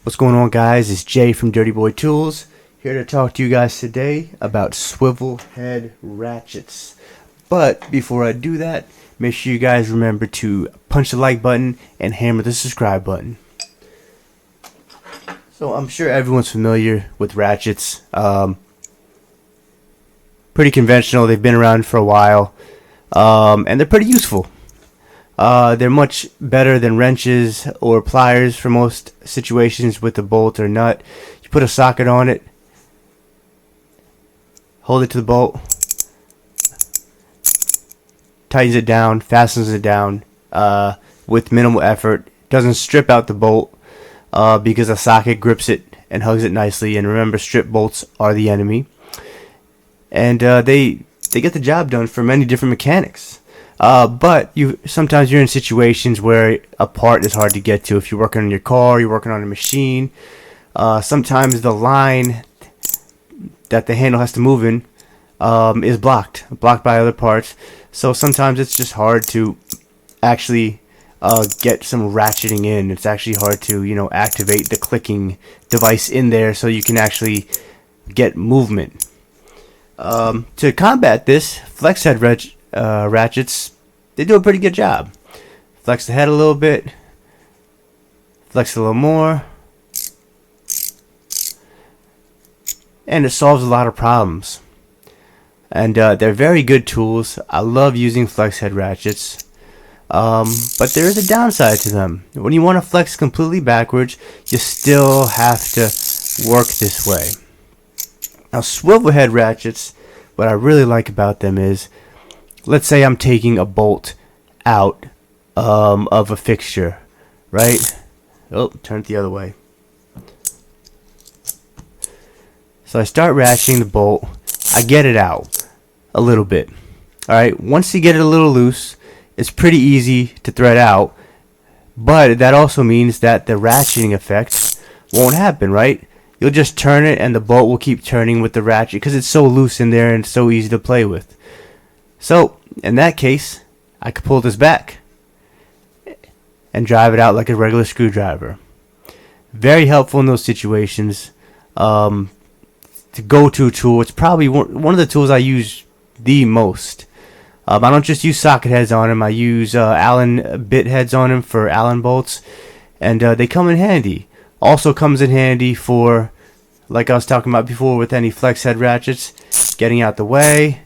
What's going on, guys? It's Jay from Dirty Boy Tools, here to talk to you guys today about swivel head ratchets. But before I do that, make sure you guys remember to punch the like button and hammer the subscribe button. So I'm sure everyone's familiar with ratchets. Pretty conventional. They've been around for a while, and they're pretty useful. They're much better than wrenches or pliers for most situations with a bolt or nut. You put a socket on it, hold it to the bolt, tightens it down, fastens it down with minimal effort. Doesn't strip out the bolt because a socket grips it and hugs it nicely. And remember, strip bolts are the enemy. And they get the job done for many different mechanics. But sometimes you're in situations where a part is hard to get to. If you're working on your car, you're working on a machine. Sometimes the line that the handle has to move in is blocked by other parts. So sometimes it's just hard to actually get some ratcheting in. It's actually hard to activate the clicking device in there so you can actually get movement. To combat this, flex head ratchets, they do a pretty good job. Flex the head a little bit, flex a little more, and it solves a lot of problems. And they're very good tools. I love using flex head ratchets, but there is a downside to them. When you want to flex completely backwards, you still have to work this way. Now, swivel head ratchets, what I really like about them is, let's say I'm taking a bolt out of a fixture, right? Oh, turn it the other way. So I start ratcheting the bolt. I get it out a little bit. Alright, once you get it a little loose, it's pretty easy to thread out. But that also means that the ratcheting effect won't happen, right? You'll just turn it and the bolt will keep turning with the ratchet because it's so loose in there and it's so easy to play with. So, in that case, I could pull this back and drive it out like a regular screwdriver. Very helpful in those situations. The go-to tool. It's probably one of the tools I use the most. I don't just use socket heads on them. I use Allen bit heads on them for Allen bolts. And they come in handy. Also comes in handy for, like I was talking about before with any flex head ratchets, getting out the way.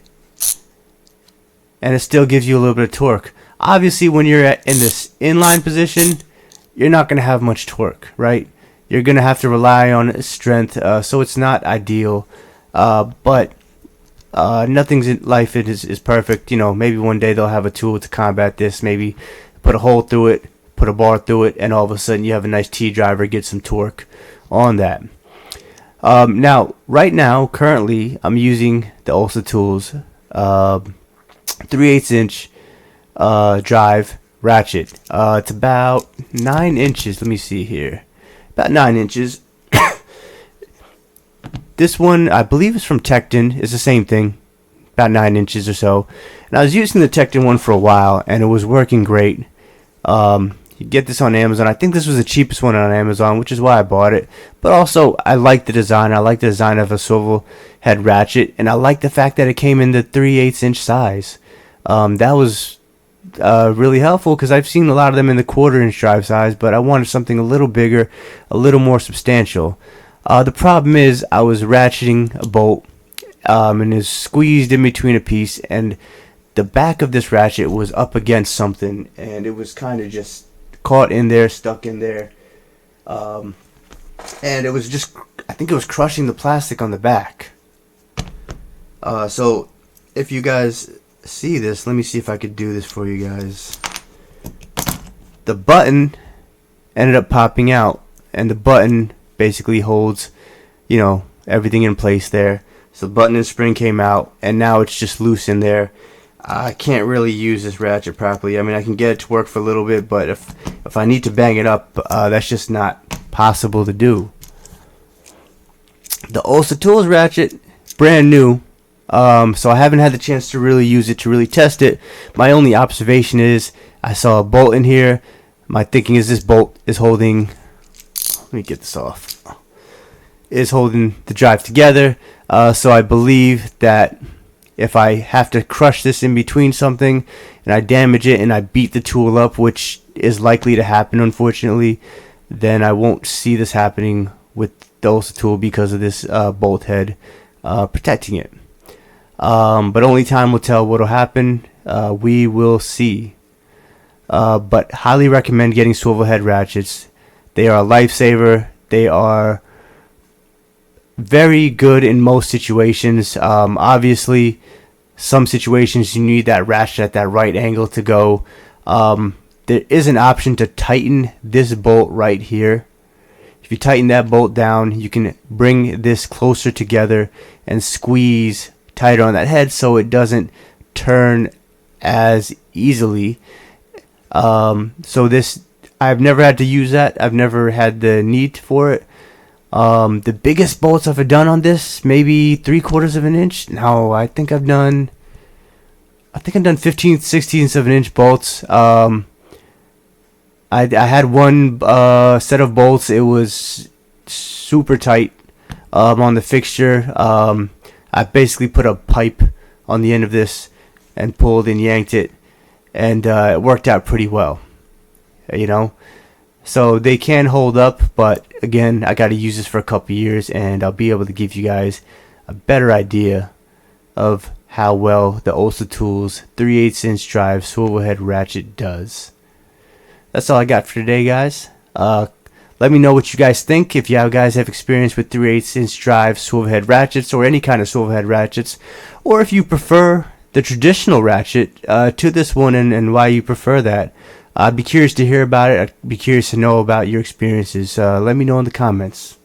And it still gives you a little bit of torque. Obviously, when you're in this inline position, you're not going to have much torque, right? You're going to have to rely on strength, so it's not ideal. But nothing's in life is perfect. Maybe one day they'll have a tool to combat this. Maybe put a hole through it, put a bar through it, and all of a sudden you have a nice T-driver, get some torque on that. Now, right now, currently, I'm using the Ulsa Tools 3/8 inch drive ratchet. It's about 9 inches. Let me see here. About 9 inches. This one, I believe, is from Tekton. It's the same thing. About 9 inches or so. And I was using the Tekton one for a while, and it was working great. You get this on Amazon. I think this was the cheapest one on Amazon, which is why I bought it. But also, I like the design. I like the design of a swivel head ratchet, and I like the fact that it came in the 3/8 inch size. That was really helpful because I've seen a lot of them in the 1/4 inch drive size, but I wanted something a little bigger, a little more substantial. The problem is I was ratcheting a bolt, and it's squeezed in between a piece, and the back of this ratchet was up against something, and it was kind of just caught in there, stuck in there, and it was just, I think it was crushing the plastic on the back. So if you guys see this, let me see if I could do this for you guys. The button ended up popping out, and the button basically holds everything in place there. So the button and spring came out, and now it's just loose in there. I can't really use this ratchet properly. I mean, I can get it to work for a little bit, but if I need to bang it up, that's just not possible to do. The Ulsa Tools ratchet, brand new, so I haven't had the chance to really use it, to really test it. My only observation is I saw a bolt in here. My thinking is this bolt is holding let me get this off, is holding the drive together. So I believe that if I have to crush this in between something and I damage it and I beat the tool up, which is likely to happen unfortunately, then I won't see this happening with the Ulsa tool because of this bolt head protecting it. But only time will tell what will happen. We will see. But highly recommend getting swivel head ratchets. They are a lifesaver. They are very good in most situations. Obviously, some situations you need that ratchet at that right angle to go. There is an option to tighten this bolt right here. If you tighten that bolt down, you can bring this closer together and squeeze tighter on that head so it doesn't turn as easily. So this, I've never had to use that. I've never had the need for it. The biggest bolts I've done on this, maybe 3/4 of an inch. No, I think I've done 15 16ths of an inch bolts. I had one set of bolts. It was super tight on the fixture. I basically put a pipe on the end of this and pulled and yanked it, and it worked out pretty well, you know. So they can hold up, but again, I got to use this for a couple years and I'll be able to give you guys a better idea of how well the Ulsa Tools 3/8 inch drive swivel head ratchet does. That's all I got for today, guys. Let me know what you guys think. If you guys have experience with 3/8 inch drive swivel head ratchets or any kind of swivel head ratchets, or if you prefer the traditional ratchet to this one and why you prefer that. I'd be curious to hear about it. I'd be curious to know about your experiences. Let me know in the comments.